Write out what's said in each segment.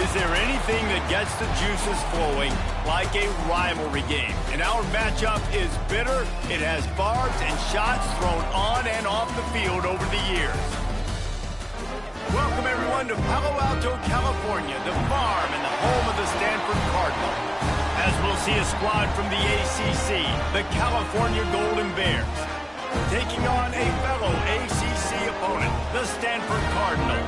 Is there anything that gets the juices flowing like a rivalry game? And our matchup is bitter. It has barbs and shots thrown on and off the field over the years. Welcome, everyone, to Palo Alto, California, the farm and the home of the Stanford Cardinal. As we'll see a squad from the ACC, the California Golden Bears, taking on a fellow ACC opponent, the Stanford Cardinal.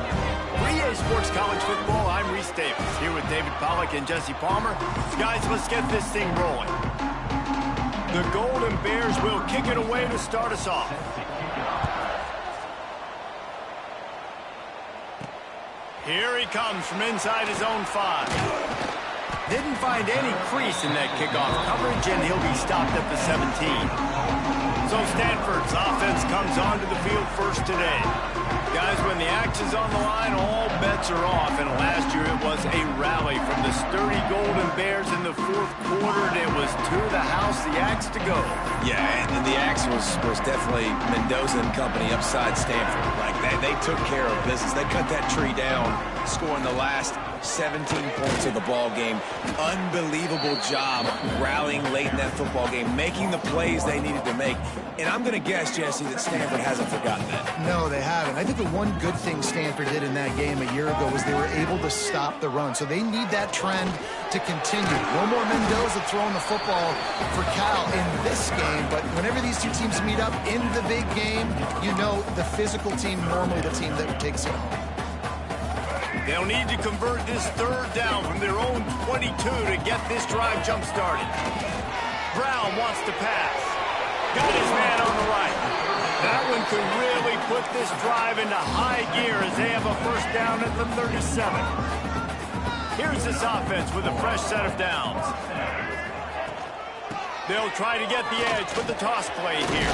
For EA Sports College Football, I'm Reese Davis, here with David Pollack and Jesse Palmer. Guys, let's get this thing rolling. The Golden Bears will kick it away to start us off. Here he comes from inside his own 5. Didn't find any crease in that kickoff coverage, and he'll be stopped at the 17. So Stanford's offense comes onto the field first today. Guys, when the axe is on the line, all bets are off. And last year it was a rally from the sturdy Golden Bears in the fourth quarter, and it was to the house, the axe to go. Yeah, and the axe was definitely Mendoza and company upside Stanford. Like, they took care of business. They cut that tree down, scoring the last 17 points of the ball game. Unbelievable job rallying late in that football game, making the plays they needed to make. And I'm going to guess, Jesse, that Stanford hasn't forgotten that. No, they haven't. I think the one good thing Stanford did in that game a year ago was they were able to stop the run. So they need that trend to continue. No more Mendoza throwing the football for Cal in this game, but whenever these two teams meet up in the big game, you know the physical team, normally the team that takes it home. They'll need to convert this third down from their own 22 to get this drive jump-started. Brown wants to pass. Got his man on the right. That one could really put this drive into high gear as they have a first down at the 37. Here's this offense with a fresh set of downs. They'll try to get the edge with the toss play here.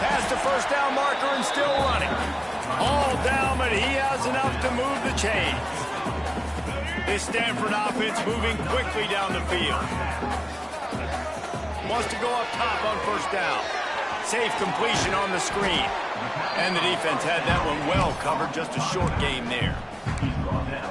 Past the first down marker and still running. All down, but he has enough to move the chains. This Stanford offense moving quickly down the field. Wants to go up top on first down. Safe completion on the screen. And the defense had that one well covered, just a short game there.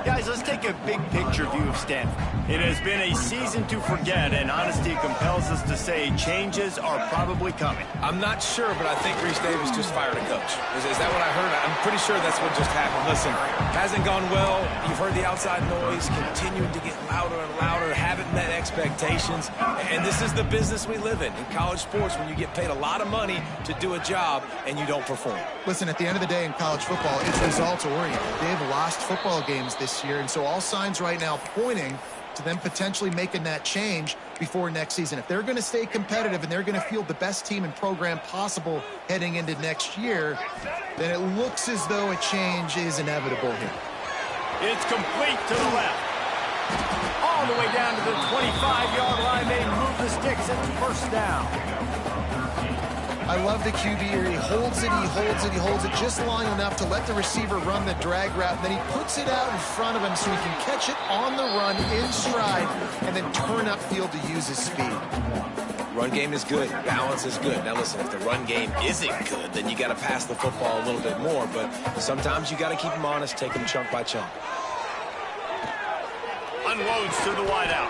Guys, let's take a big picture view of Stanford. It has been a season to forget, and honesty compels us to say changes are probably coming. I'm not sure, but I think Reese Davis just fired a coach. Is that what I heard? I'm pretty sure that's what just happened. Listen, hasn't gone well. You've heard the outside noise, continuing to get louder and louder, haven't met expectations. And this is the business we live in college sports, when you get paid a lot of money to do a job and you don't perform. Listen, at the end of the day in college football, it's results-oriented. They've lost football games this year, and so all signs right now pointing to them potentially making that change before next season. If they're going to stay competitive and they're going to field the best team and program possible heading into next year, then it looks as though a change is inevitable here. It's complete to the left. All the way down to the 25-yard line. They move the sticks at the first down. I love the QB here. He holds it, he holds it, he holds it just long enough to let the receiver run the drag route. Then he puts it out in front of him so he can catch it on the run in stride and then turn upfield to use his speed. Run game is good. Balance is good. Now, listen, if the run game isn't good, then you got to pass the football a little bit more. But sometimes you got to keep them honest, take them chunk by chunk. Unloads to the wideout.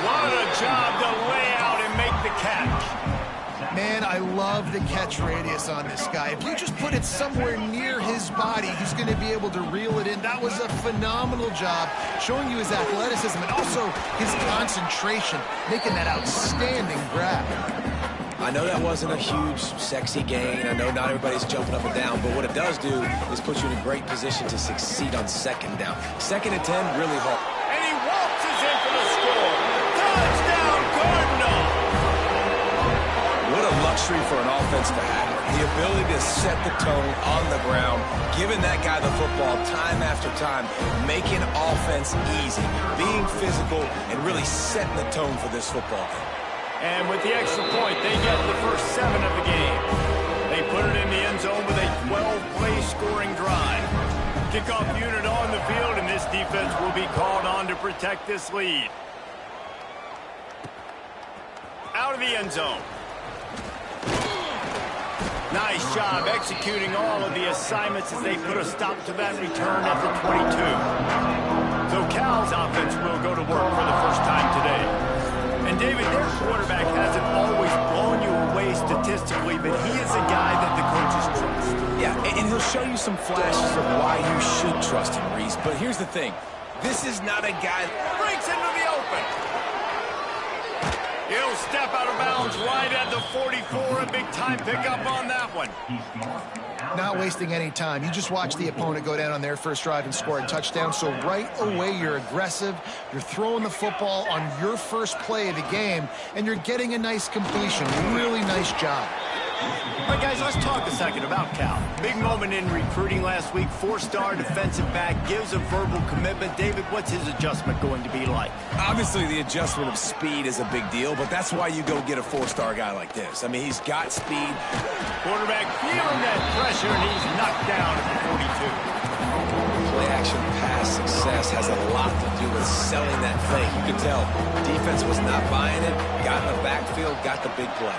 What a job to lay out and make the catch. Man, I love the catch radius on this guy. If you just put it somewhere near his body, he's going to be able to reel it in. That was a phenomenal job, showing you his athleticism and also his concentration, making that outstanding grab. I know that wasn't a huge, sexy gain. I know not everybody's jumping up and down, but what it does do is put you in a great position to succeed on second down. 2nd and 10, really hard. And he waltzes in for the score. Touchdown, Cardinal! What a luxury for an offense to have. The ability to set the tone on the ground, giving that guy the football time after time, making offense easy, being physical, and really setting the tone for this football game. And with the extra point, they get the first 7 of the game. They put it in the end zone with a 12-play scoring drive. Kickoff unit on the field, and this defense will be called on to protect this lead. Out of the end zone. Nice job executing all of the assignments as they put a stop to that return at the 22. So Cal's offense will go to work for the first time today. And David, their quarterback hasn't always blown you away statistically, but he is a guy that the coaches trust. Yeah, and he'll show you some flashes of why you should trust him, Reese. But here's the thing. This is not a guy that breaks into the open. He'll step out of bounds right at the 44. A big-time pickup on that one. Not wasting any time. You just watch the opponent go down on their first drive and score a touchdown. So right away, you're aggressive. You're throwing the football on your first play of the game, and you're getting a nice completion. Really nice job. All right, guys, let's talk a second about Cal. Big moment in recruiting last week. 4-star defensive back, gives a verbal commitment. David, what's his adjustment going to be like? Obviously, the adjustment of speed is a big deal, but that's why you go get a 4-star guy like this. I mean, he's got speed. Quarterback feeling that pressure, and he's knocked down at the 42. Play-action pass success has a lot to do with selling that fake. You could tell defense was not buying it, got in the backfield, got the big play.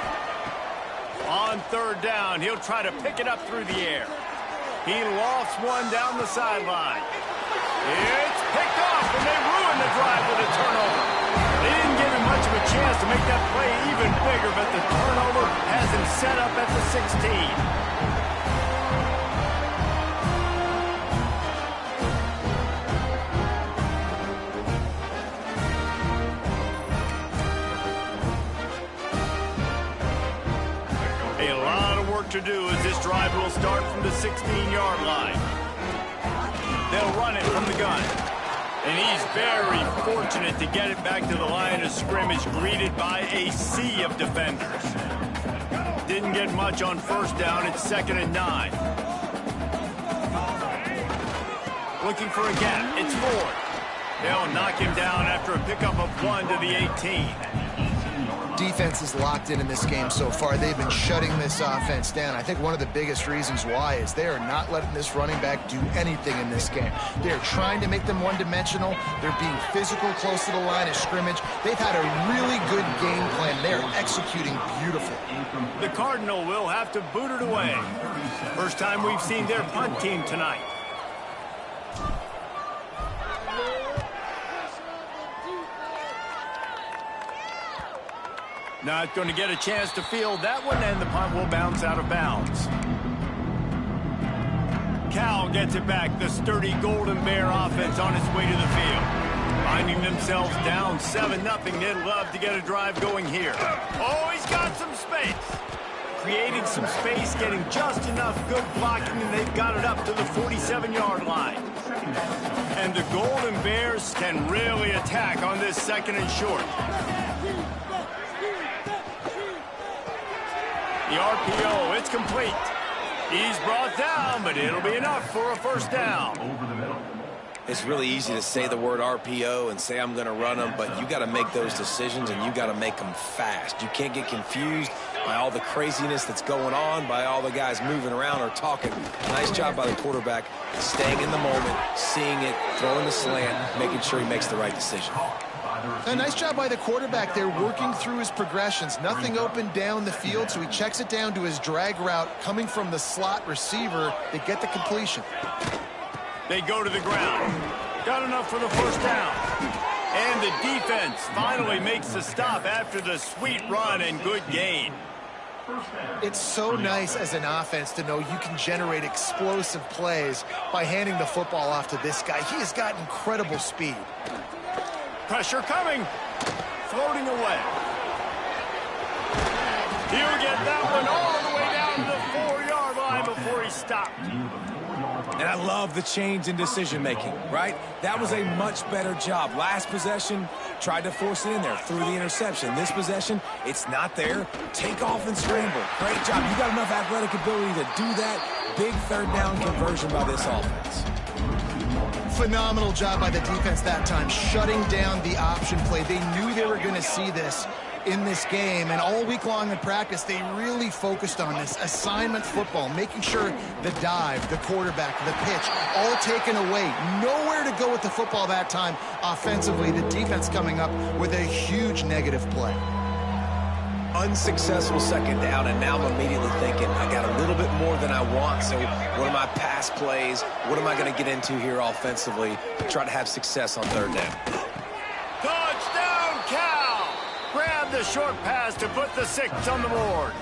On third down, he'll try to pick it up through the air. He lofts one down the sideline. It's picked off, and they ruin the drive with a turnover. They didn't give him much of a chance to make that play even bigger, but the turnover has him set up at the 16. To do as this drive will start from the 16-yard line. They'll run it from the gun. And he's very fortunate to get it back to the line of scrimmage, greeted by a sea of defenders. Didn't get much on first down. It's 2nd and 9. Looking for a gap. It's Ford. They'll knock him down after a pickup of 1 to the 18. Defense is locked in this game so far. They've been shutting this offense down. I think one of the biggest reasons why is they are not letting this running back do anything in this game. They're trying to make them one-dimensional. They're being physical close to the line of scrimmage. They've had a really good game plan. They're executing beautifully. The Cardinal will have to boot it away. First time we've seen their punt team tonight. Not going to get a chance to field that one, and the punt will bounce out of bounds. Cal gets it back. The sturdy Golden Bear offense on its way to the field. Finding themselves down 7-0. They'd love to get a drive going here. Oh, he's got some space. Creating some space, getting just enough good blocking, and they've got it up to the 47-yard line. And the Golden Bears can really attack on this 2nd and short. The RPO, it's complete. He's brought down, but it'll be enough for a first down. It's really easy to say the word RPO and say I'm going to run them, but you got to make those decisions, and you got to make them fast. You can't get confused by all the craziness that's going on, by all the guys moving around or talking. Nice job by the quarterback, staying in the moment, seeing it, throwing the slant, making sure he makes the right decision. A nice job by the quarterback there, working through his progressions. Nothing open down the field, so he checks it down to his drag route coming from the slot receiver. They get the completion. They go to the ground. Got enough for the first down. And the defense finally makes the stop after the sweet run and good gain. It's so nice as an offense to know you can generate explosive plays by handing the football off to this guy. He has got incredible speed. Pressure coming. Floating away. He'll get that one all the way down to the 4-yard line before he stopped. And I love the change in decision-making, right? That was a much better job. Last possession, tried to force it in there, threw the interception. This possession, it's not there. Take off and scramble. Great job. You got enough athletic ability to do that. Big 3rd down conversion by this offense. Phenomenal job by the defense that time, shutting down the option play. They knew they were going to see this in this game, and all week long in practice, they really focused on this assignment football, making sure the dive, the quarterback, the pitch, all taken away. Nowhere to go with the football that time offensively. The defense coming up with a huge negative play. unsuccessful second down, and now I'm immediately thinking, I got a little bit more than I want, so what are my pass plays? What am I going to get into here offensively to try to have success on third down? Touchdown, Cal! Grab the short pass to put the 6 on the board.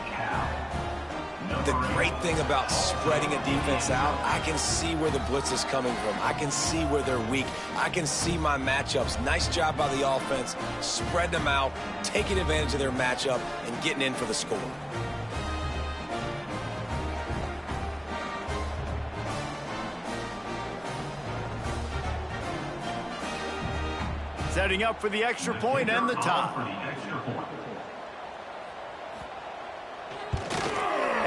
The great thing about spreading a defense out, I can see where the blitz is coming from. I can see where they're weak. I can see my matchups. Nice job by the offense, spreading them out, taking advantage of their matchup, and getting in for the score. Setting up for the extra point and the tie.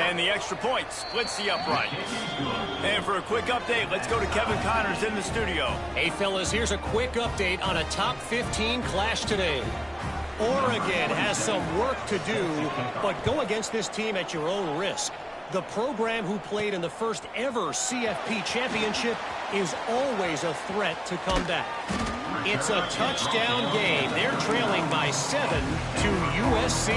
And the extra point splits the upright. And for a quick update, let's go to Kevin Connors in the studio. Hey, fellas, here's a quick update on a top 15 clash today. Oregon has some work to do, but go against this team at your own risk. The program who played in the first ever CFP championship is always a threat to come back. It's a touchdown game. They're trailing by 7 to USC.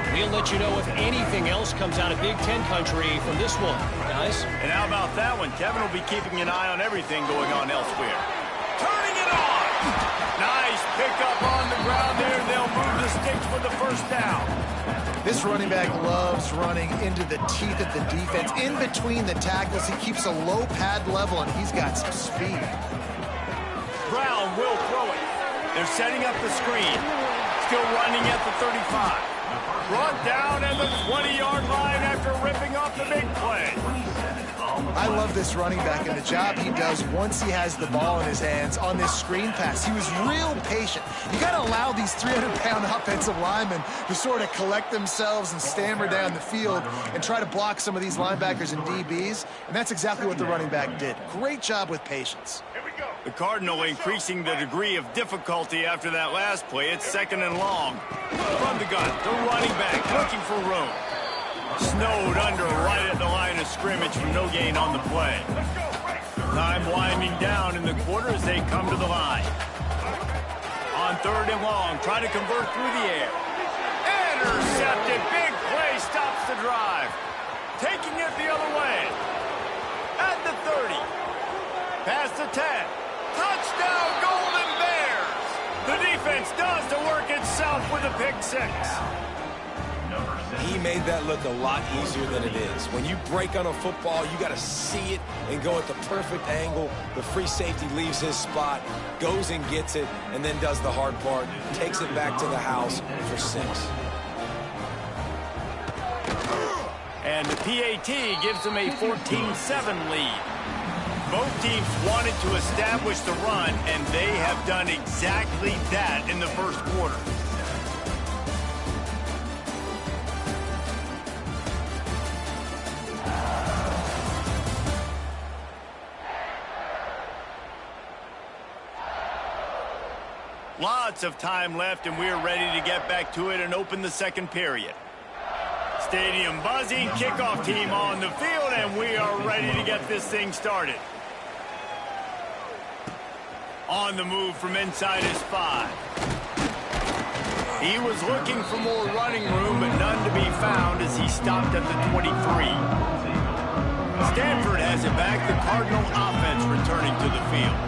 We'll let you know if anything else comes out of Big Ten country from this one, guys. And how about that one? Kevin will be keeping an eye on everything going on elsewhere. Turning it on! Nice pickup on the ground there. They'll move the sticks for the first down. This running back loves running into the teeth of the defense. In between the tackles, he keeps a low pad level, and he's got some speed. Brown will throw it. They're setting up the screen. Still running at the 35. Brought down at the 20-yard line after ripping off the big play. I love this running back and the job he does once he has the ball in his hands on this screen pass. He was real patient. You got to allow these 300-pound offensive linemen to sort of collect themselves and stammer down the field and try to block some of these linebackers and DBs, and that's exactly what the running back did. Great job with patience. The Cardinal increasing the degree of difficulty after that last play. It's 2nd and long. From the gun, the running back looking for room. Snowed under right at the line of scrimmage from no gain on the play. Time winding down in the quarter as they come to the line. On 3rd and long, trying to convert through the air. Intercepted. Big play stops the drive. Taking it the other way. At the 30. Past the 10. Touchdown, Golden Bears! The defense does the work itself with a pick 6. He made that look a lot easier than it is. When you break on a football, you got to see it and go at the perfect angle. The free safety leaves his spot, goes and gets it, and then does the hard part, takes it back to the house for 6. And the PAT gives them a 14-7 lead. Both teams wanted to establish the run, and they have done exactly that in the first quarter. Lots of time left, and we're ready to get back to it and open the second period. Stadium buzzing, kickoff team on the field, and we are ready to get this thing started. On the move from inside his 5. He was looking for more running room, but none to be found as he stopped at the 23. Stanford has it back, the Cardinal offense returning to the field.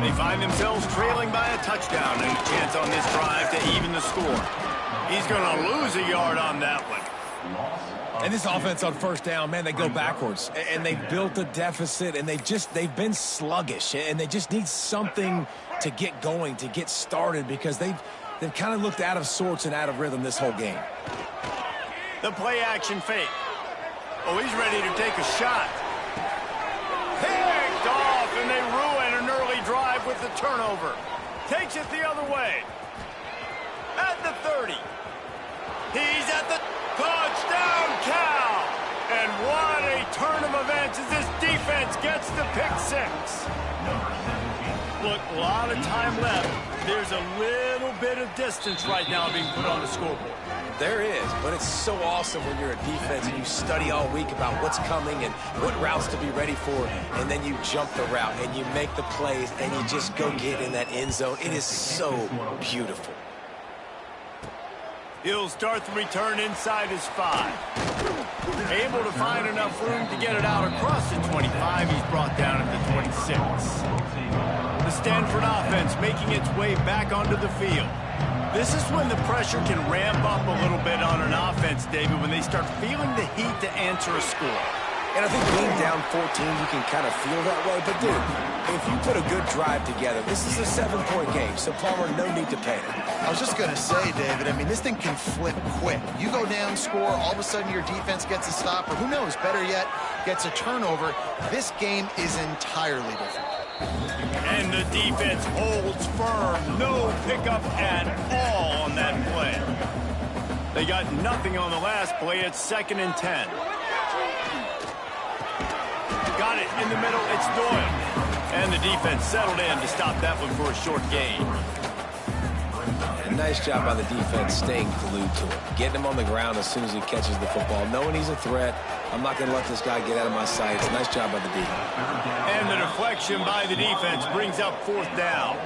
They find themselves trailing by a touchdown and a chance on this drive to even the score. He's going to lose a yard on that one. And this offense on 1st down, man, they go backwards. And they've built a deficit, and they've been sluggish. And they just need something to get going, to get started, because they've kind of looked out of sorts and out of rhythm this whole game. The play action fake. Oh, he's ready to take a shot. Picked off, and they ruin an early drive with the turnover. Takes it the other way. At the 30. He's at the touchdown, Cal! And what a turn of events as this defense gets the pick 6. Look, a lot of time left. There's a little bit of distance right now being put on the scoreboard. There is, but it's so awesome when you're a defense and you study all week about what's coming and what routes to be ready for, and then you jump the route and you make the plays and you just go get in that end zone. It is so beautiful. He'll start the return inside his 5. Able to find enough room to get it out across the 25. He's brought down at the 26. The Stanford offense making its way back onto the field. This is when the pressure can ramp up a little bit on an offense, David, when they start feeling the heat to answer a score. And I think being down 14, you can kind of feel that way. But, dude, if you put a good drive together, this is a 7-point game, so Palmer, no need to panic. I was just going to say, David, I mean, this thing can flip quick. You go down, score, all of a sudden your defense gets a stop, or who knows, better yet, gets a turnover. This game is entirely different. And the defense holds firm. No pickup at all on that play. They got nothing on the last play. It's 2nd and 10. Got it in the middle. It's Doyle. And the defense settled in to stop that one for a short gain. And nice job by the defense staying glued to him. Getting him on the ground as soon as he catches the football. Knowing he's a threat. I'm not going to let this guy get out of my sights. Nice job by the defense. And the deflection by the defense brings up 4th down.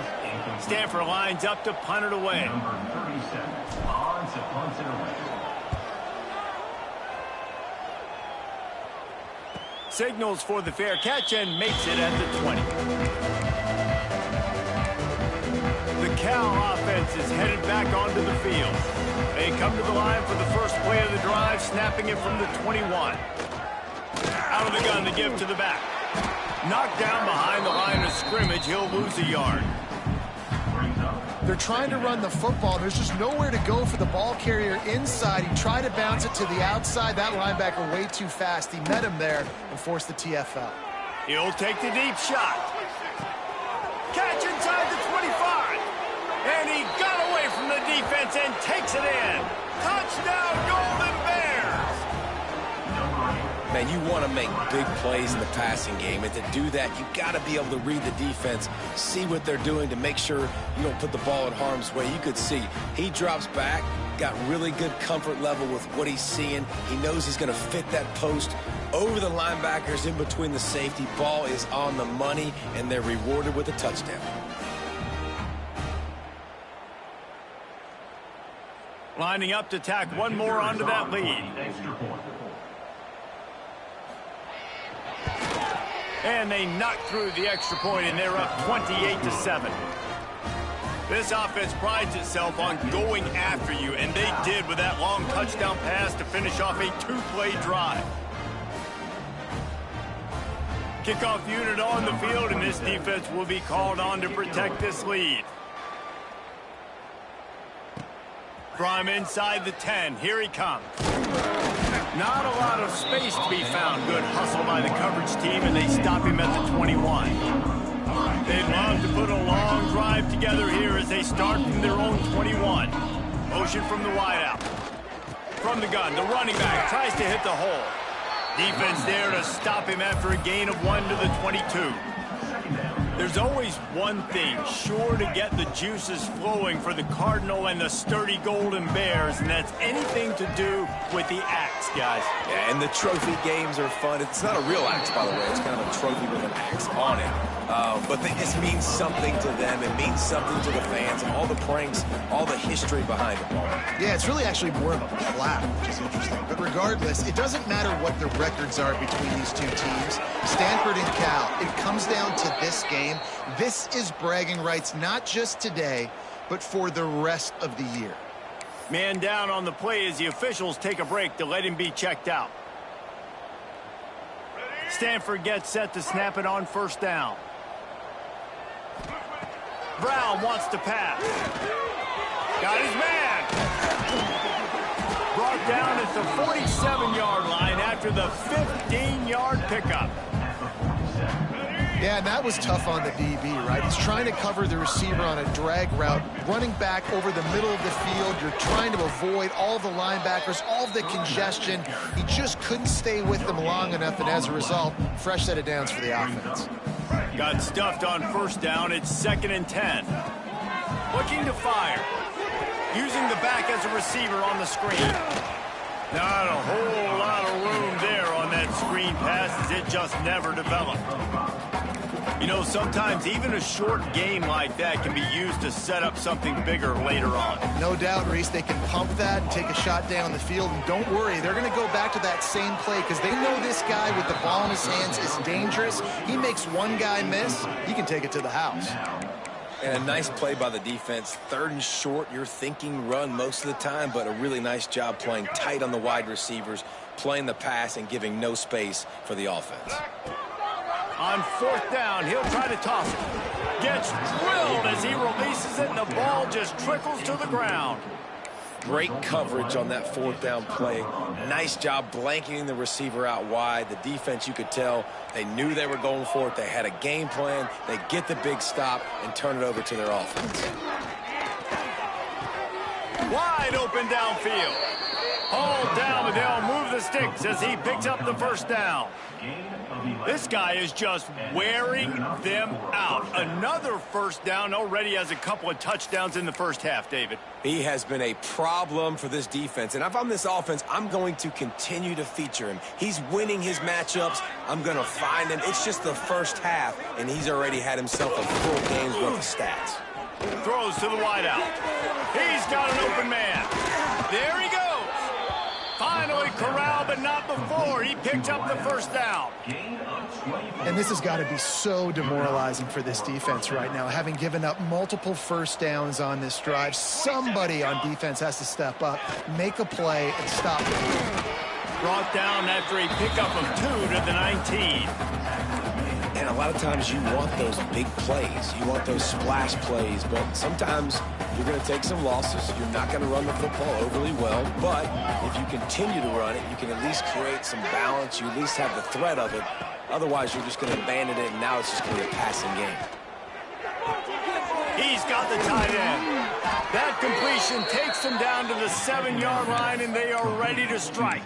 Stanford lines up to punt it away. Signals for the fair catch and makes it at the 20. The Cal offense is headed back onto the field. They come to the line for the first play of the drive, snapping it from the 21. Out of the gun to give to the back. Knocked down behind the line of scrimmage. He'll lose a yard. They're trying to run the football. There's just nowhere to go for the ball carrier inside. He tried to bounce it to the outside. That linebacker way too fast. He met him there and forced the TFL. He'll take the deep shot. Catch inside the 25. And he got away from the defense and takes it in. Touchdown, Golden Bears! Man, you want to make big plays in the passing game, and to do that, you got to be able to read the defense, see what they're doing to make sure you don't put the ball in harm's way. You could see he drops back, got really good comfort level with what he's seeing. He knows he's going to fit that post over the linebackers in between the safety. Ball is on the money, and they're rewarded with a touchdown. Lining up to tack one more onto that lead. And they knock through the extra point, and they're up 28-7. This offense prides itself on going after you, and they did with that long touchdown pass to finish off a 2-play drive. Kickoff unit on the field, and this defense will be called on to protect this lead. From inside the 10, here he comes. Not a lot of space to be found. Good hustle by the coverage team, and they stop him at the 21. They'd love to put a long drive together here as they start from their own 21. Motion from the wideout. From the gun, the running back tries to hit the hole. Defense there to stop him after a gain of 1 to the 22. There's always one thing sure to get the juices flowing for the Cardinal and the sturdy Golden Bears, and that's anything to do with the axe, guys. Yeah, and the trophy games are fun. It's not a real axe, by the way. It's kind of a trophy with an axe on it. But this means something to them. It means something to the fans, and all the pranks, all the history behind it. Yeah, it's really actually more of a plaque, which is interesting. But regardless, it doesn't matter what the records are between these two teams. Stanford and Cal, it comes down to this game. This is bragging rights, not just today, but for the rest of the year. Man down on the play as the officials take a break to let him be checked out. Stanford gets set to snap it on first down. Brown wants to pass. Got his man. Brought down at the 47-yard line after the 15-yard pickup. Yeah, and that was tough on the DB, right? He's trying to cover the receiver on a drag route, running back over the middle of the field. You're trying to avoid all the linebackers, all the congestion. He just couldn't stay with them long enough, and as a result, fresh set of downs for the offense. Got stuffed on first down. It's 2nd and 10. Looking to fire. Using the back as a receiver on the screen. Not a whole lot of room there on that screen pass as it just never developed. You know, sometimes even a short game like that can be used to set up something bigger later on. No doubt, Reese, they can pump that and take a shot down the field. And don't worry, they're going to go back to that same play because they know this guy with the ball in his hands is dangerous. He makes one guy miss, he can take it to the house. And a nice play by the defense. 3rd and short, you're thinking run most of the time, but a really nice job playing tight on the wide receivers, playing the pass and giving no space for the offense. On 4th down, he'll try to toss it. Gets drilled as he releases it, and the ball just trickles to the ground. Great coverage on that 4th down play. Nice job blanketing the receiver out wide. The defense, you could tell, they knew they were going for it. They had a game plan. They get the big stop and turn it over to their offense. Wide open downfield. Hold down, but they'll move the sticks as he picks up the 1st down. This guy is just wearing them out. Another 1st down, already has a couple of touchdowns in the 1st half, David. He has been a problem for this defense. And if I'm this offense, I'm going to continue to feature him. He's winning his matchups. I'm going to find him. It's just the 1st half, and he's already had himself a full game's worth of stats. Throws to the wideout. He's got an open man. There he goes. Finally corralled, but not before. He picked up the 1st down. And this has got to be so demoralizing for this defense right now. Having given up multiple 1st downs on this drive, somebody on defense has to step up, make a play, and stop it. Brought down after a pickup of 2 to the 19. And a lot of times you want those big plays. You want those splash plays, but sometimes you're going to take some losses. You're not going to run the football overly well, but if you continue to run it, you can at least create some balance. You at least have the threat of it. Otherwise, you're just going to abandon it, and now it's just going to be a passing game. He's got the tight end. That completion takes them down to the 7-yard line, and they are ready to strike.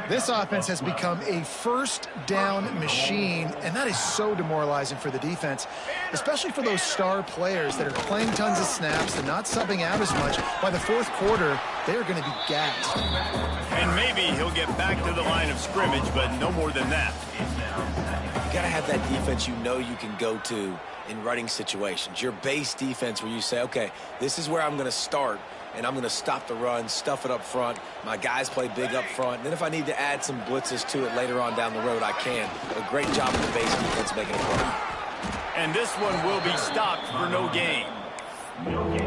This offense has become a 1st down machine, and that is so demoralizing for the defense, especially for those star players that are playing tons of snaps and not subbing out as much. By the 4th quarter, they are going to be gassed. And maybe he'll get back to the line of scrimmage, but no more than that. You got to have that defense you know you can go to in running situations. Your base defense where you say, okay, this is where I'm going to start. And I'm going to stop the run, stuff it up front. My guys play big up front. And then if I need to add some blitzes to it later on down the road, I can. A great job of the base defense making a play. And this one will be stopped for no gain.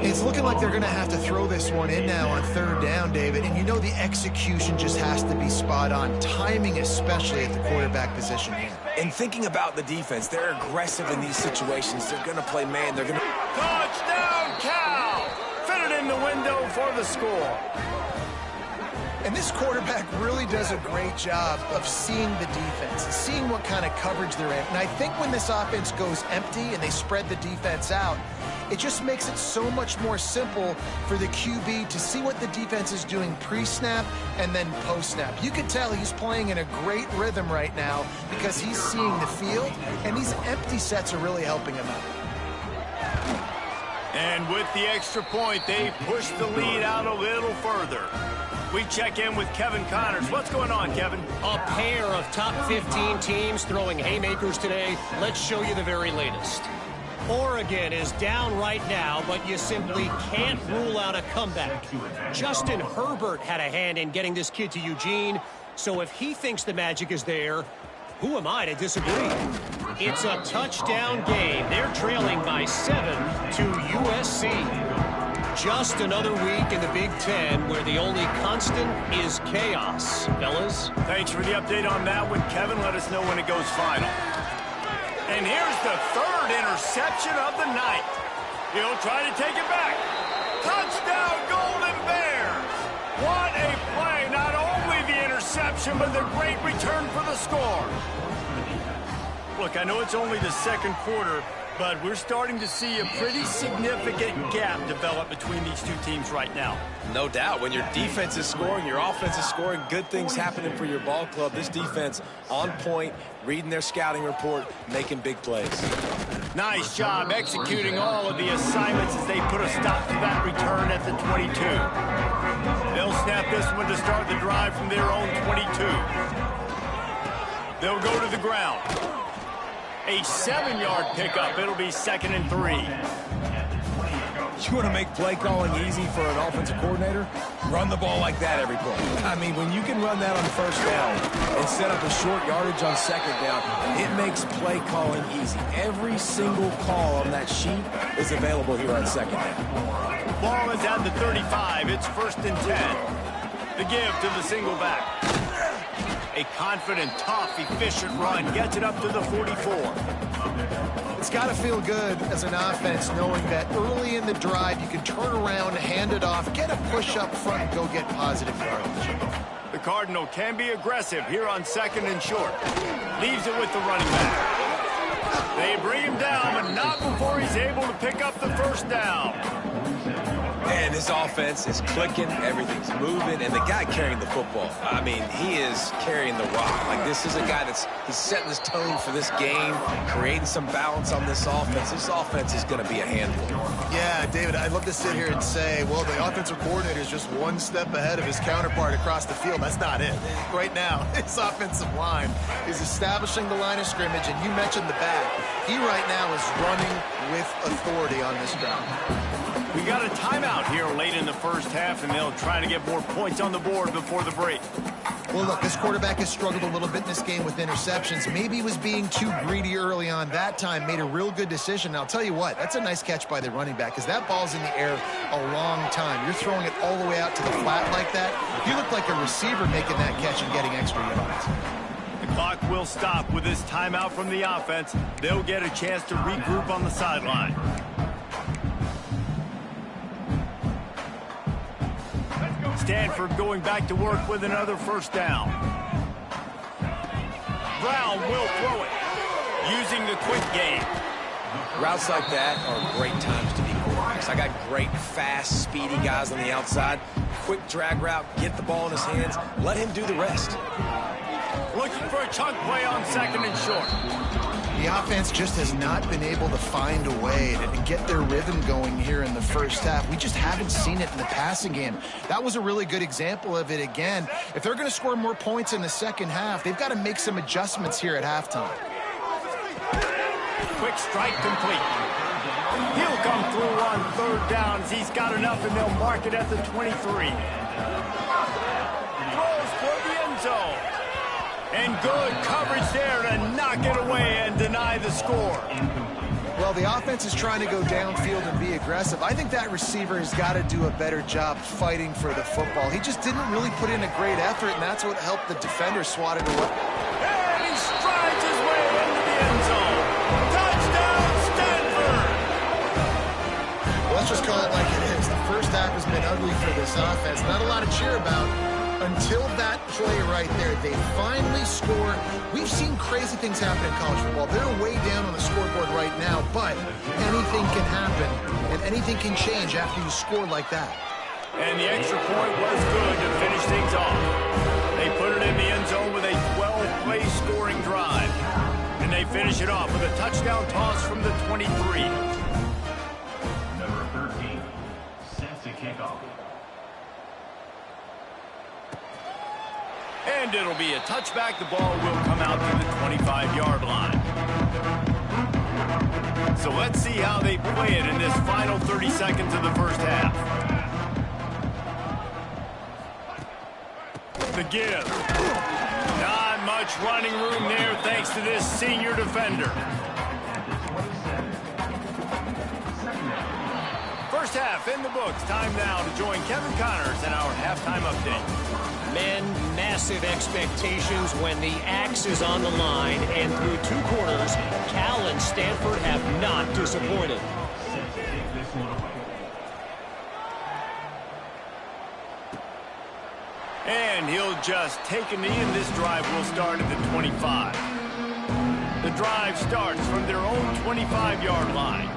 It's looking like they're going to have to throw this one in now on 3rd down, David. And you know the execution just has to be spot on. Timing, especially at the quarterback position here. And thinking about the defense, they're aggressive in these situations. They're going to play man. They're going to... Touchdown, Cal! Fitted in the window for the score. And this quarterback really does a great job of seeing the defense, seeing what kind of coverage they're in. And I think when this offense goes empty and they spread the defense out, it just makes it so much more simple for the QB to see what the defense is doing pre-snap and then post-snap. You can tell he's playing in a great rhythm right now because he's seeing the field, and these empty sets are really helping him out. And with the extra point, they push the lead out a little further. We check in with Kevin Connors. What's going on, Kevin? A pair of top 15 teams throwing haymakers today. Let's show you the very latest. Oregon is down right now, but you simply can't rule out a comeback. Justin Herbert had a hand in getting this kid to Eugene, so if he thinks the magic is there, who am I to disagree? It's a touchdown game. They're trailing by 7 to USC. Just another week in the Big Ten where the only constant is chaos, fellas. Thanks for the update on that one, Kevin. Let us know when it goes final. And here's the 3rd interception of the night. He'll try to take it back. Touchdown, Golden Bears! What a play. Not only the interception, but the great return for the score. Look, I know it's only the 2nd quarter, but we're starting to see a pretty significant gap develop between these two teams right now. No doubt. When your defense is scoring, your offense is scoring, good things happening for your ball club. This defense on point, reading their scouting report, making big plays. Nice job executing all of the assignments as they put a stop to that return at the 22. They'll snap this one to start the drive from their own 22. They'll go to the ground. A 7-yard pickup. It'll be 2nd and 3. You want to make play calling easy for an offensive coordinator? Run the ball like that every play. I mean, when you can run that on 1st down and set up a short yardage on 2nd down, it makes play calling easy. Every single call on that sheet is available here on 2nd down. Ball is at the 35. It's 1st and 10. The give to the single back. A confident, tough, efficient run gets it up to the 44. It's got to feel good as an offense knowing that early in the drive you can turn around, hand it off, get a push up front, and go get positive yardage. The Cardinal can be aggressive here on 2nd and short. Leaves it with the running back. They bring him down, but not before he's able to pick up the 1st down. Man, this offense is clicking, everything's moving, and the guy carrying the football, I mean, he is carrying the rock. Like, this is a guy he's setting this tone for this game, creating some balance on this offense. This offense is going to be a handful. Yeah, David, I'd love to sit here and say, well, the offensive coordinator is just one step ahead of his counterpart across the field. That's not it. Right now, his offensive line is establishing the line of scrimmage, and you mentioned the back. He right now is running with authority on this ground. We got a timeout here late in the 1st half, and they'll try to get more points on the board before the break. Well, look, this quarterback has struggled a little bit in this game with interceptions. Maybe he was being too greedy early on. That time made a real good decision. Now, I'll tell you what, that's a nice catch by the running back because that ball's in the air a long time. You're throwing it all the way out to the flat like that. You look like a receiver making that catch and getting extra yards. The clock will stop with this timeout from the offense. They'll get a chance to regroup on the sideline. Stanford going back to work with another 1st down. Brown will throw it, using the quick game. Routes like that are great times to be quarterbacks. I got great, fast, speedy guys on the outside. Quick drag route, get the ball in his hands, let him do the rest. Looking for a chunk play on 2nd and short. The offense just has not been able to find a way to get their rhythm going here in the 1st half. We just haven't seen it in the passing game. That was a really good example of it again. If they're going to score more points in the 2nd half, they've got to make some adjustments here at halftime. Quick strike complete. He'll come through on 3rd downs. He's got enough, and they'll mark it at the 23. Throws for the end zone. And good coverage there to knock it away and deny the score. Well, the offense is trying to go downfield and be aggressive. I think that receiver has got to do a better job fighting for the football. He just didn't really put in a great effort, and that's what helped the defender swat it away. And he strides his way into the end zone. Touchdown, Stanford! Well, let's just call it like it is. The 1st half has been ugly for this offense. Not a lot to cheer about. Until that play right there, they finally score. We've seen crazy things happen in college football. They're way down on the scoreboard right now, but anything can happen, and anything can change after you score like that. And the extra point was good to finish things off. They put it in the end zone with a 12-play scoring drive. And they finish it off with a touchdown toss from the 23. Number 13 sets the kickoff. And it'll be a touchback. The ball will come out to the 25-yard line. So let's see how they play it in this final 30 seconds of the 1st half. The give. Not much running room there thanks to this senior defender. 1st half in the books. Time now to join Kevin Connors in our halftime update. Men, massive expectations when the axe is on the line, and through 2 quarters, Cal and Stanford have not disappointed. And he'll just take a knee, and this drive will start at the 25. The drive starts from their own 25-yard line.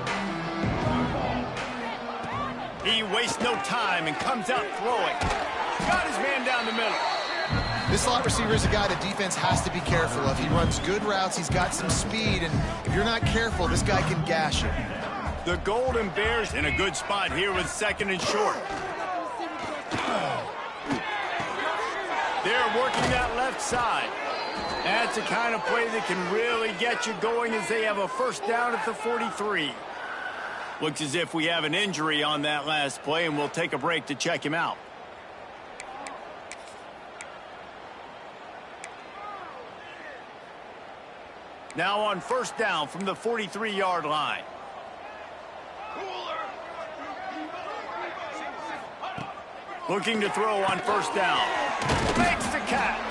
He wastes no time and comes out throwing. Got his man down the middle. This slot receiver is a guy the defense has to be careful of. He runs good routes. He's got some speed, and if you're not careful, this guy can gash you. The Golden Bears in a good spot here with 2nd and short. They're working that left side. That's the kind of play that can really get you going as they have a first down at the 43. Looks as if we have an injury on that last play, and we'll take a break to check him out. Now on first down from the 43-yard line. Looking to throw on first down. Makes the catch.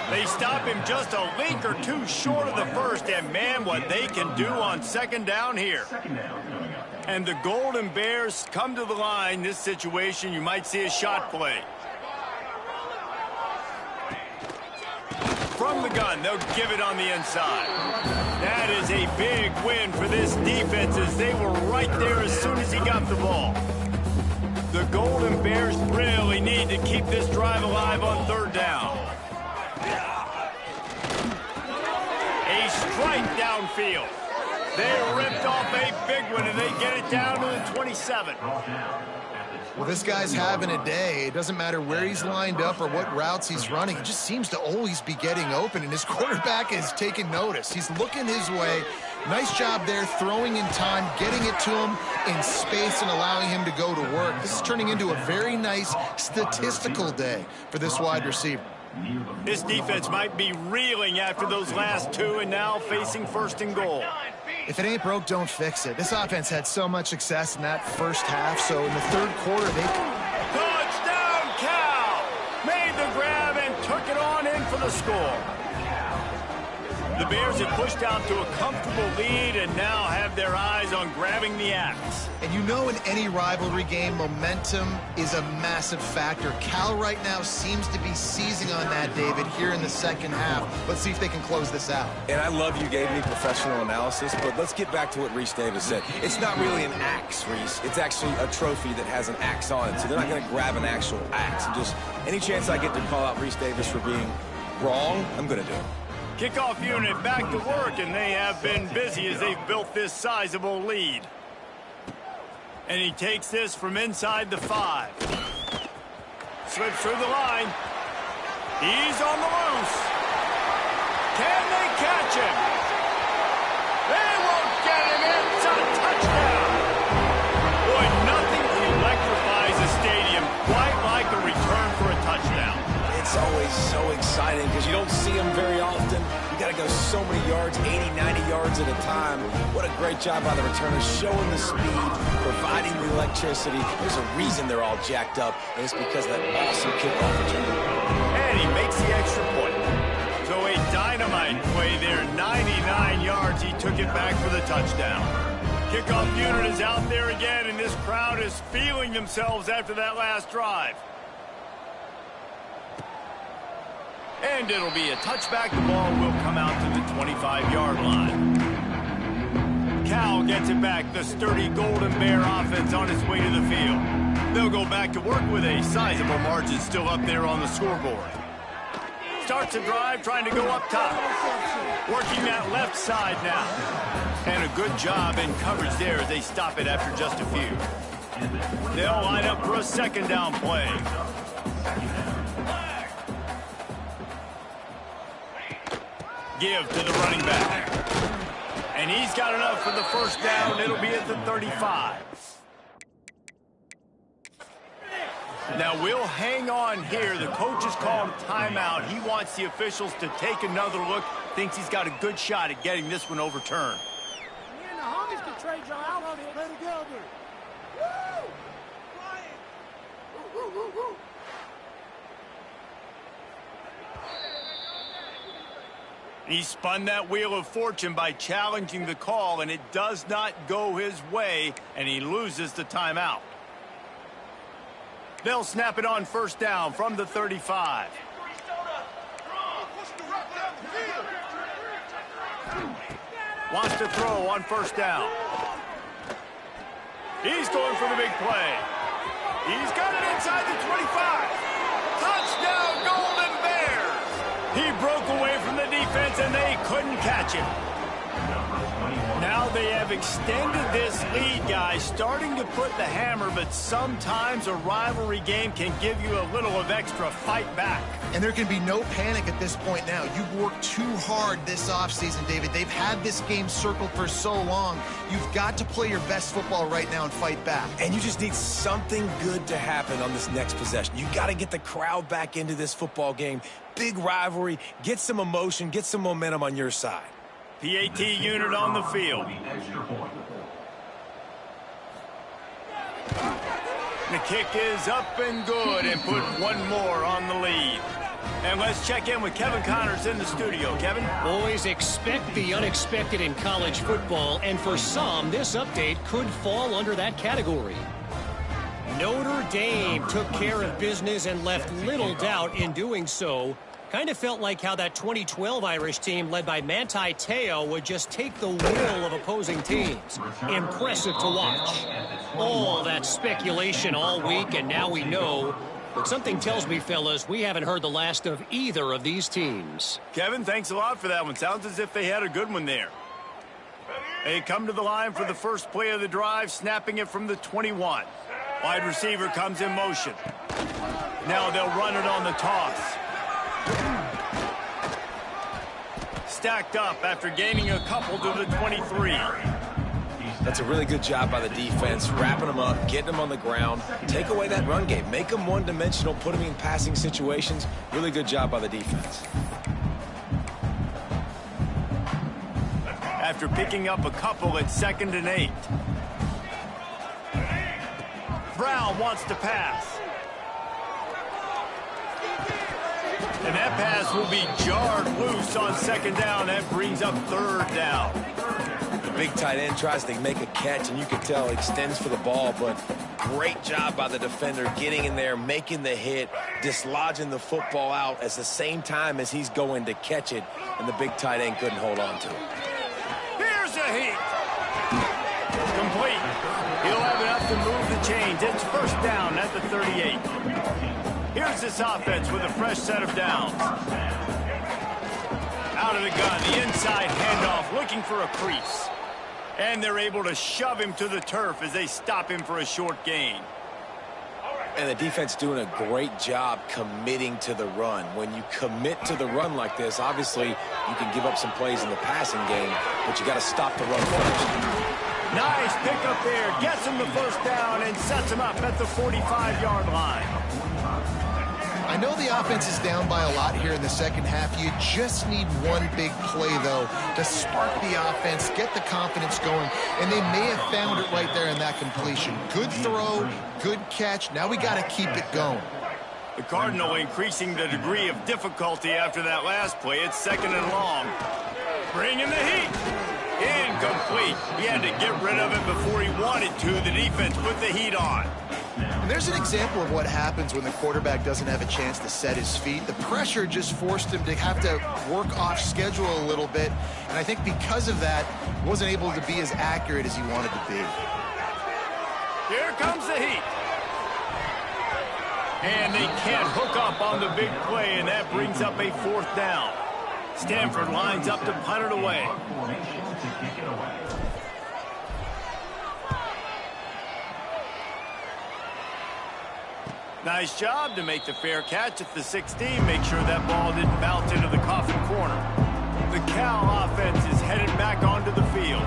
They stop him just a link or two short of the first, and man, what they can do on second down here. And the Golden Bears come to the line. This situation, you might see a shot play. From the gun, they'll give it on the inside. That is a big win for this defense as they were right there as soon as he got the ball. The Golden Bears really need to keep this drive alive on third down. A strike downfield. They ripped off a big one, and they get it down to the 27. Well, this guy's having a day. It doesn't matter where he's lined up or what routes he's running. He just seems to always be getting open, and his quarterback is taking notice. He's looking his way. Nice job there, throwing in time, getting it to him in space, and allowing him to go to work. This is turning into a very nice statistical day for this wide receiver. This defense might be reeling after those last two, and now facing first and goal. If it ain't broke, don't fix it. This offense had so much success in that first half, so in the third quarter, they... Touchdown, Cal! Made the grab and took it on in for the score. The Bears have pushed out to a comfortable lead and now have their eyes on grabbing the axe. And you know in any rivalry game, momentum is a massive factor. Cal right now seems to be seizing on that, David, here in the second half. Let's see if they can close this out. And I love you gave me professional analysis, but let's get back to what Reese Davis said. It's not really an axe, Reese. It's actually a trophy that has an axe on it. So they're not going to grab an actual axe. And just any chance I get to call out Reese Davis for being wrong, I'm going to do it. Kickoff unit back to work, and they have been busy as they've built this sizable lead. And he takes this from inside the 5. Slips through the line. He's on the loose. Can they catch him? They won't get him. It's a touchdown. Boy, nothing electrifies a stadium quite like a return for a touchdown. It's always so exciting because you don't see them very often. You got to go so many yards, 80, 90 yards at a time. What a great job by the returners, showing the speed, providing the electricity. There's a reason they're all jacked up, and it's because of that awesome kickoff return. And he makes the extra point. So a dynamite play there, 99 yards. He took it back for the touchdown. Kickoff unit is out there again, and this crowd is feeling themselves after that last drive. And it'll be a touchback. The ball will come out to the 25-yard line. Cal gets it back. The sturdy Golden Bear offense on its way to the field. They'll go back to work with a sizable margin still up there on the scoreboard. Starts a drive trying to go up top. Working that left side now. And a good job in coverage there as they stop it after just a few. They'll line up for a second down play. Give to the running back. And he's got enough for the first down. It'll be at the 35. Now we'll hang on here. The coach has called a timeout. He wants the officials to take another look. Thinks he's got a good shot at getting this one overturned. Me and the homies can trade y'all out on it. Play together. Woo! Woo, woo, woo, woo. He spun that wheel of fortune by challenging the call, and it does not go his way, and he loses the timeout. They'll snap it on first down from the 35. Wants to throw on first down. He's going for the big play. He's got it inside the 25. Touchdown, Golden Bears! He broke away from the defense, and they couldn't catch him. Now they have extended this lead, guys, starting to put the hammer, but sometimes a rivalry game can give you a little of extra fight back. And there can be no panic at this point now. You've worked too hard this offseason, David. They've had this game circled for so long. You've got to play your best football right now and fight back. And you just need something good to happen on this next possession. You got to get the crowd back into this football game. Big rivalry. Get some emotion. Get some momentum on your side. PAT unit on the field. The kick is up and good and put one more on the lead. And let's check in with Kevin Connors in the studio. Kevin? Boys, expect the unexpected in college football, and for some, this update could fall under that category. Notre Dame took care of business and left little doubt in doing so. Kind of felt like how that 2012 Irish team led by Manti Te'o would just take the will of opposing teams. Impressive to watch. All that speculation all week, and now we know. But something tells me, fellas, we haven't heard the last of either of these teams. Kevin, thanks a lot for that one. Sounds as if they had a good one there. They come to the line for the first play of the drive, snapping it from the 21. Wide receiver comes in motion. Now they'll run it on the toss. Stacked up after gaining a couple to the 23. That's a really good job by the defense, wrapping them up, getting them on the ground. Take away that run game. Make them one-dimensional, put them in passing situations. Really good job by the defense. After picking up a couple at 2nd and 8. Brown wants to pass. And that pass will be jarred loose on 2nd down. That brings up 3rd down. The big tight end tries to make a catch, and you can tell extends for the ball, but great job by the defender getting in there, making the hit, dislodging the football out at the same time as he's going to catch it, and the big tight end couldn't hold on to it. Here's a heat. Complete. He'll have enough to move the chains. It's 1st down at the 38. Here's this offense with a fresh set of downs. Out of the gun, the inside handoff, looking for a crease. And they're able to shove him to the turf as they stop him for a short gain. And the defense doing a great job committing to the run. When you commit to the run like this, obviously you can give up some plays in the passing game, but you got to stop the run first. Nice pickup there. Gets him the 1st down and sets him up at the 45-yard line. I know the offense is down by a lot here in the second half. You just need one big play, though, to spark the offense, get the confidence going, and they may have found it right there in that completion. Good throw, good catch. Now we got to keep it going. The Cardinal increasing the degree of difficulty after that last play. It's 2nd and long. Bringing the heat. Incomplete. He had to get rid of it before he wanted to. The defense put the heat on. And there's an example of what happens when the quarterback doesn't have a chance to set his feet. The pressure just forced him to have to work off schedule a little bit. And I think because of that, he wasn't able to be as accurate as he wanted to be. Here comes the heat. And they can't hook up on the big play, and that brings up a 4th down. Stanford lines up to punt it away. Nice job to make the fair catch at the 16. Make sure that ball didn't bounce into the coffin corner. The Cal offense is headed back onto the field.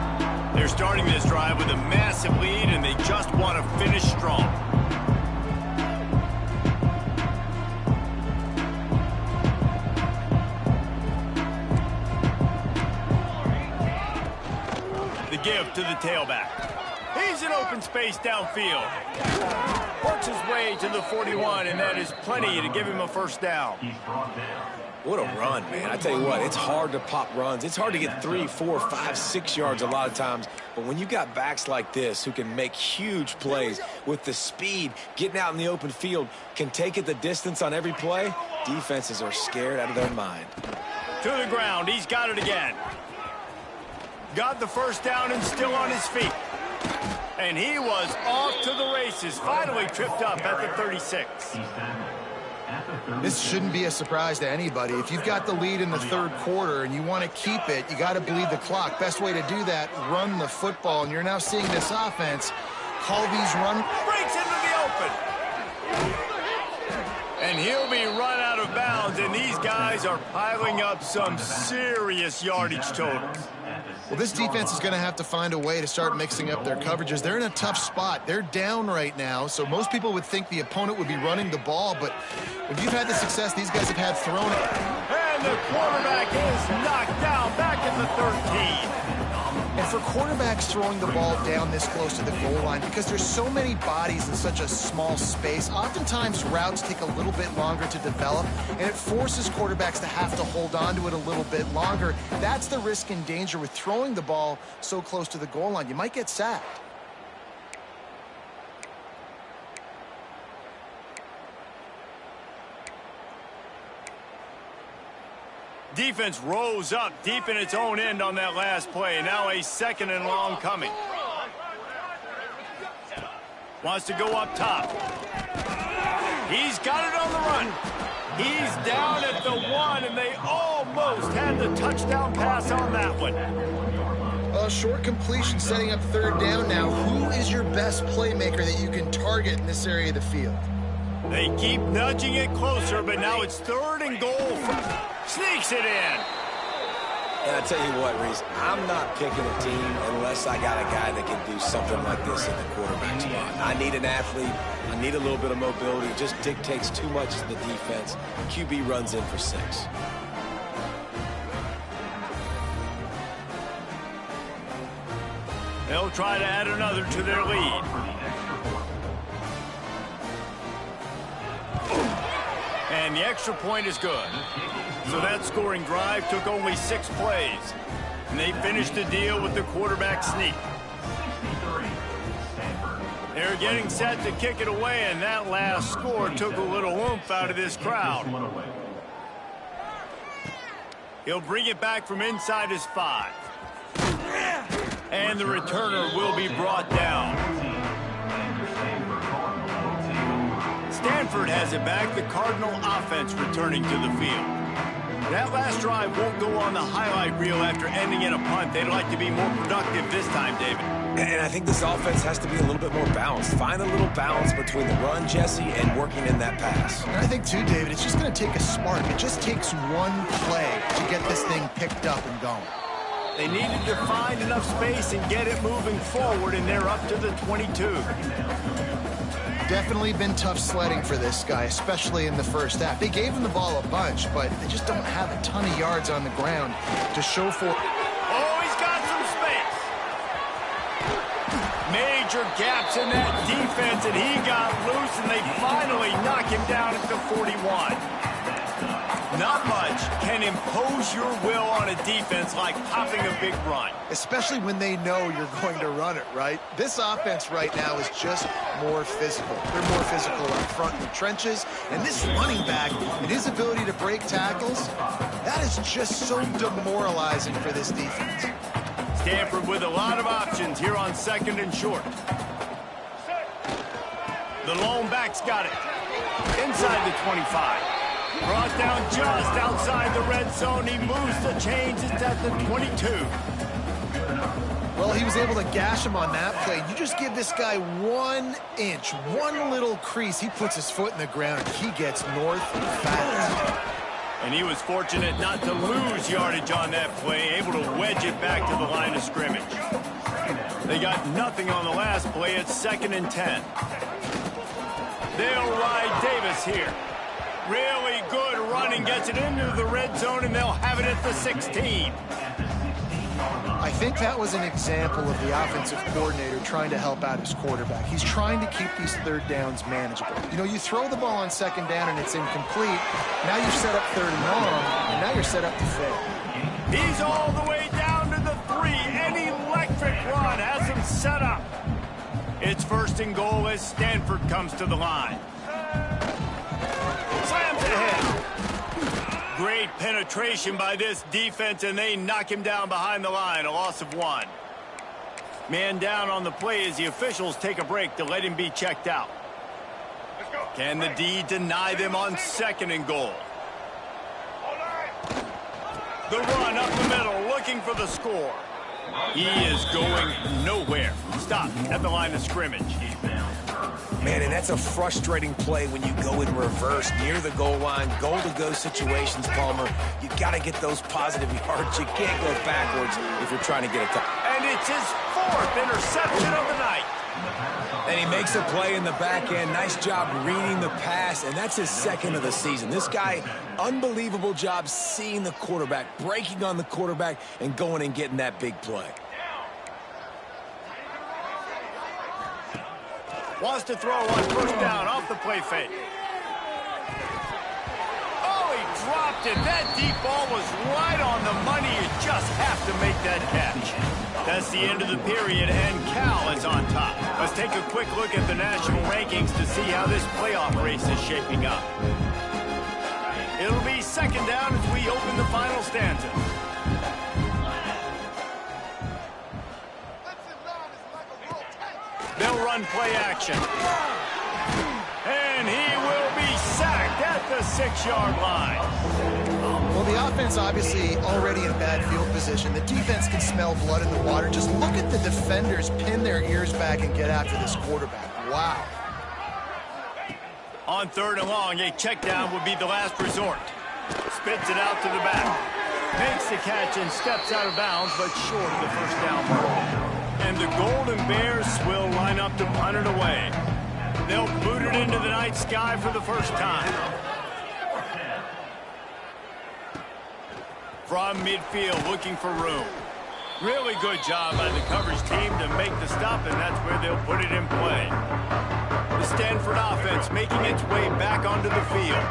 They're starting this drive with a massive lead, and they just want to finish strong. The give to the tailback. He's in open space downfield. Works his way to the 41, and that is plenty to give him a 1st down. What a run, man. I tell you what, it's hard to pop runs. It's hard to get 3, 4, 5, 6 yards a lot of times. But when you got backs like this who can make huge plays with the speed, getting out in the open field, can take it the distance on every play, defenses are scared out of their mind. To the ground. He's got it again. Got the 1st down and still on his feet. And he was off to the races. Finally tripped up at the 36. At the This shouldn't be a surprise to anybody. If you've got the lead in the third quarter and you want to keep it, you got to bleed the clock. Best way to do that, run the football. And you're now seeing this offense call these run. Breaks into the open. And he'll be run out of bounds, and these guys are piling up some serious yardage totals. Well, this defense is going to have to find a way to start mixing up their coverages. They're in a tough spot. They're down right now, so most people would think the opponent would be running the ball, but when you've had the success these guys have had throwing it. And the quarterback is knocked down back at the 13. And for quarterbacks throwing the ball down this close to the goal line, because there's so many bodies in such a small space, oftentimes routes take a little bit longer to develop, and it forces quarterbacks to have to hold on to it a little bit longer. That's the risk and danger with throwing the ball so close to the goal line. You might get sacked. Defense rose up deep in its own end on that last play. Now a 2nd and long coming. Wants to go up top. He's got it on the run. He's down at the 1, and they almost had the touchdown pass on that one. Well, short completion setting up 3rd down now. Who is your best playmaker that you can target in this area of the field? They keep nudging it closer, but now it's 3rd and goal. Sneaks it in. And I tell you what, Reese, I'm not picking a team unless I got a guy that can do something like this at the quarterback spot. I need an athlete. I need a little bit of mobility. It just dictates too much to the defense. QB runs in for 6. They'll try to add another to their lead. And the extra point is good. So that scoring drive took only 6 plays. And they finished the deal with the quarterback sneak. They're getting set to kick it away, and that last score took a little oomph out of this crowd. He'll bring it back from inside his 5. And the returner will be brought down. Stanford has it back. The Cardinal offense returning to the field. That last drive won't go on the highlight reel after ending in a punt. They'd like to be more productive this time, David. And I think this offense has to be a little bit more balanced. Find a little balance between the run, Jesse, and working in that pass. And I think, too, David, it's just going to take a spark. It just takes one play to get this thing picked up and going. They needed to find enough space and get it moving forward, and they're up to the 22. Definitely been tough sledding for this guy, especially in the first half. They gave him the ball a bunch, but they just don't have a ton of yards on the ground to show for. Oh, he's got some space. Major gaps in that defense, and he got loose, and they finally knock him down at the 41. Not much can impose your will on a defense like popping a big run. Especially when they know you're going to run it, right? This offense right now is just more physical. They're more physical up front in the trenches. And this running back and his ability to break tackles, that is just so demoralizing for this defense. Stanford with a lot of options here on 2nd and short. The lone back's got it. Inside the 25. Brought down just outside the red zone. He moves the chains. It's at the 22. Well, he was able to gash him on that play. You just give this guy 1 inch, one little crease. He puts his foot in the ground, and he gets north fast. And he was fortunate not to lose yardage on that play, able to wedge it back to the line of scrimmage. They got nothing on the last play. It's 2nd and 10. They'll ride Davis here. Really good running, gets it into the red zone, and they'll have it at the 16. I think that was an example of the offensive coordinator trying to help out his quarterback. He's trying to keep these 3rd downs manageable. You know, you throw the ball on 2nd down and it's incomplete. Now you've set up 3rd and long, and now you're set up to fail. He's all the way down to the 3. An electric run has him set up. It's 1st and goal as Stanford comes to the line. Slams ahead. Great penetration by this defense, and they knock him down behind the line. A loss of 1. Man down on the play as the officials take a break to let him be checked out. Let's go. Can the D deny them on 2nd and goal? The run up the middle, looking for the score. He is going nowhere. Stop at the line of scrimmage. Man, and that's a frustrating play when you go in reverse near the goal line, goal-to-go situations, Palmer. You got to get those positive yards. You can't go backwards if you're trying to get a touchdown. And it's his 4th interception of the night. And he makes a play in the back end. Nice job reading the pass, and that's his 2nd of the season. This guy, unbelievable job seeing the quarterback, breaking on the quarterback, and going and getting that big play. Wants to throw on 1st down off the play fake. Oh, he dropped it. That deep ball was right on the money. You just have to make that catch. That's the end of the period, and Cal is on top. Let's take a quick look at the national rankings to see how this playoff race is shaping up. It'll be 2nd down as we open the final stanza. They'll run play action. And he will be sacked at the 6-yard line. Well, the offense obviously already in a bad field position. The defense can smell blood in the water. Just look at the defenders pin their ears back and get after this quarterback. Wow. On 3rd and long, a check down would be the last resort. Spits it out to the back. Makes the catch and steps out of bounds, but short of the 1st down mark. And the Golden Bears will line up to punt it away. They'll boot it into the night sky for the 1st time. From midfield, looking for room. Really good job by the coverage team to make the stop, and that's where they'll put it in play. The Stanford offense making its way back onto the field.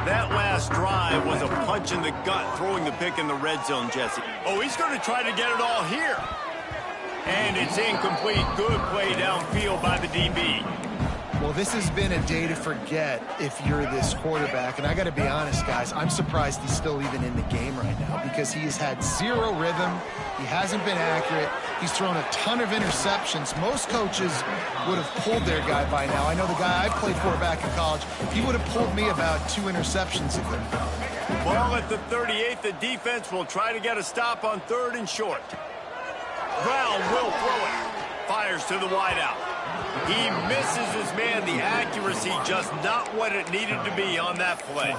That last drive was a punch in the gut, throwing the pick in the red zone, Jesse. Oh, he's going to try to get it all here. And it's incomplete. Good play downfield by the DB. Well, this has been a day to forget if you're this quarterback. And I got to be honest, guys, I'm surprised he's still even in the game right now because he has had 0 rhythm. He hasn't been accurate. He's thrown a ton of interceptions. Most coaches would have pulled their guy by now. I know the guy I played for back in college, he would have pulled me about 2 interceptions ago. Ball at the 38. The defense will try to get a stop on 3rd and short. Brown will throw it. Fires to the wideout. He misses his man. The accuracy just not what it needed to be on that play.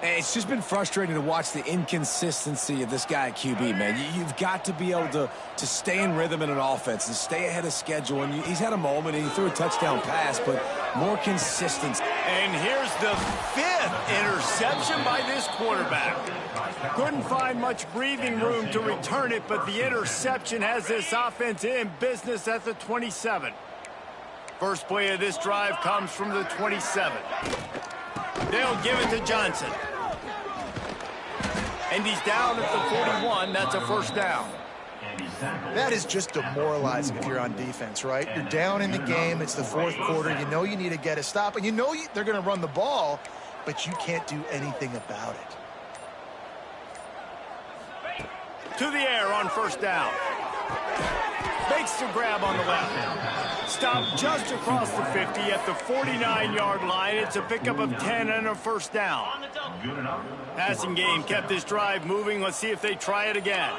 And it's just been frustrating to watch the inconsistency of this guy at QB, man. You've got to be able to stay in rhythm in an offense and stay ahead of schedule. And he's had a moment, and he threw a touchdown pass, but more consistency. And here's the 5th interception by this quarterback. Couldn't find much breathing room to return it, but the interception has this offense in business at the 27. First play of this drive comes from the 27. They'll give it to Johnson. And he's down at the 41. That's a 1st down. That is just demoralizing if you're on defense, right? You're down in the game. It's the 4th quarter. You know you need to get a stop, and you know they're going to run the ball, but you can't do anything about it. To the air on 1st down. Makes the grab on the left. Stopped just across the 50 at the 49-yard line. It's a pickup of 10 and a 1st down. Passing game kept this drive moving. Let's see if they try it again.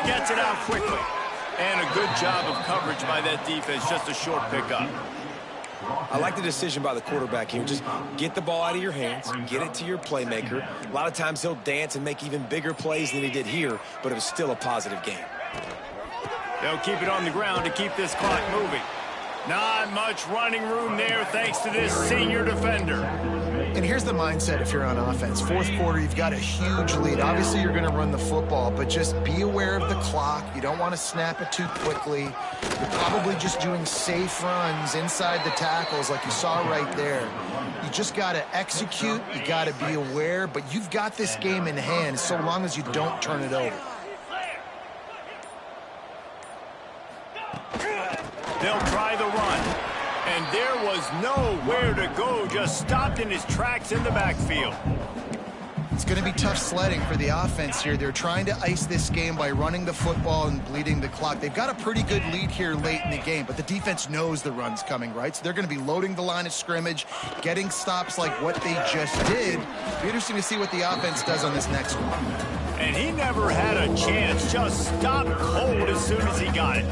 Gets it out quickly. And a good job of coverage by that defense. Just a short pickup. I like the decision by the quarterback here. Just get the ball out of your hands, get it to your playmaker. A lot of times he'll dance and make even bigger plays than he did here, but it was still a positive game. They'll keep it on the ground to keep this clock moving. Not much running room there thanks to this senior defender. And here's the mindset if you're on offense. 4th quarter, you've got a huge lead. Obviously, you're going to run the football, but just be aware of the clock. You don't want to snap it too quickly. You're probably just doing safe runs inside the tackles like you saw right there. You just got to execute. You got to be aware, but you've got this game in hand so long as you don't turn it over. They'll try the run. And there was nowhere to go, just stopped in his tracks in the backfield. It's going to be tough sledding for the offense here. They're trying to ice this game by running the football and bleeding the clock. They've got a pretty good lead here late in the game, but the defense knows the run's coming, right? So they're going to be loading the line of scrimmage, getting stops like what they just did. It'll be interesting to see what the offense does on this next one. And he never had a chance, just stopped cold as soon as he got it.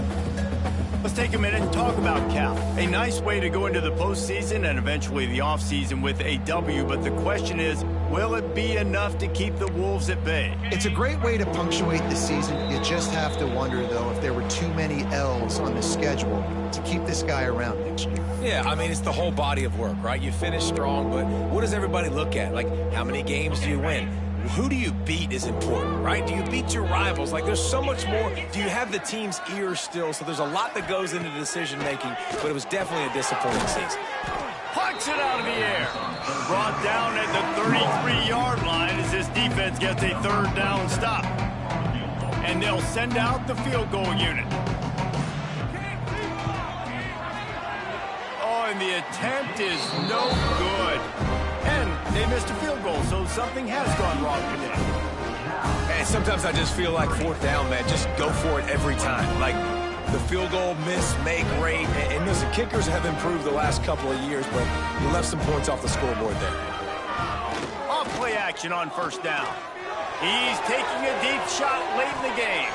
Let's take a minute and talk about Cal. A nice way to go into the postseason and eventually the offseason with a W, but the question is, will it be enough to keep the Wolves at bay? It's a great way to punctuate the season. You just have to wonder, though, if there were too many L's on the schedule to keep this guy around next year. Yeah, I mean, it's the whole body of work, right? You finish strong, but what does everybody look at? Like, how many games do you win? Who do you beat is important, right? Do you beat your rivals? Like, there's so much more. Do you have the team's ears still? So there's a lot that goes into decision-making, but it was definitely a disappointing season. Pucks it out of the air. Brought down at the 33-yard line as this defense gets a third down stop. And they'll send out the field goal unit. Oh, and the attempt is no good. And they missed a field goal, so something has gone wrong today. And sometimes I just feel like fourth down, man, just go for it every time. Like, the field goal miss, make rate. And listen, kickers have improved the last couple of years, but you left some points off the scoreboard there. Off play action on first down. He's taking a deep shot late in the game.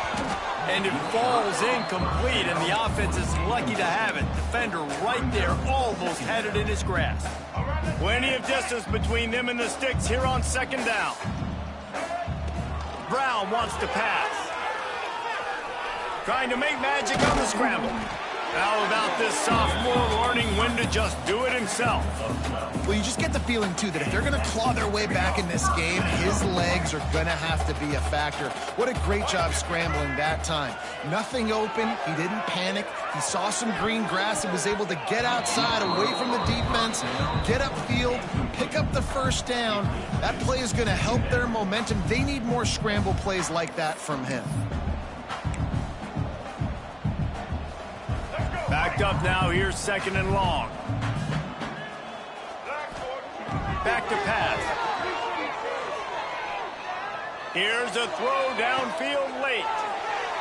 And it falls incomplete, and the offense is lucky to have it. Defender right there, almost had it in his grasp. Plenty of distance between them and the sticks here on second down. Brown wants to pass. Trying to make magic on the scramble. How about this sophomore learning when to just do it himself? Well, you just get the feeling, too, that if they're going to claw their way back in this game, his legs are going to have to be a factor. What a great job scrambling that time. Nothing open. He didn't panic. He saw some green grass and was able to get outside, away from the defense, get upfield, pick up the first down. That play is going to help their momentum. They need more scramble plays like that from him. Backed up now, here's second and long. Back to pass. Here's a throw downfield late.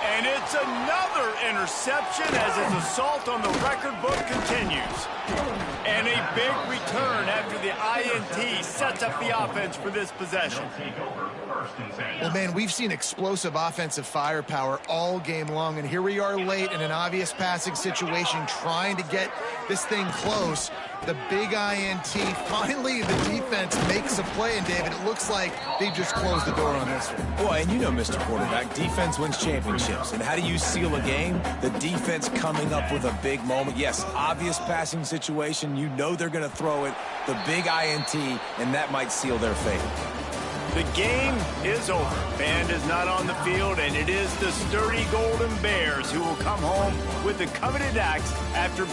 And it's another interception as his assault on the record book continues. And a big return after the INT sets up the offense for this possession. Well, man, we've seen explosive offensive firepower all game long, and here we are late in an obvious passing situation trying to get this thing close. The big INT, finally the defense makes a play, and David, it looks like they've just closed the door on this one. Boy, and you know, Mr. Quarterback, defense wins championships. And how do you seal a game? The defense coming up with a big moment. Yes, obvious passing situation. You know they're going to throw it. The big INT, and that might seal their fate. The game is over. Band is not on the field, and it is the sturdy Golden Bears who will come home with the coveted axe after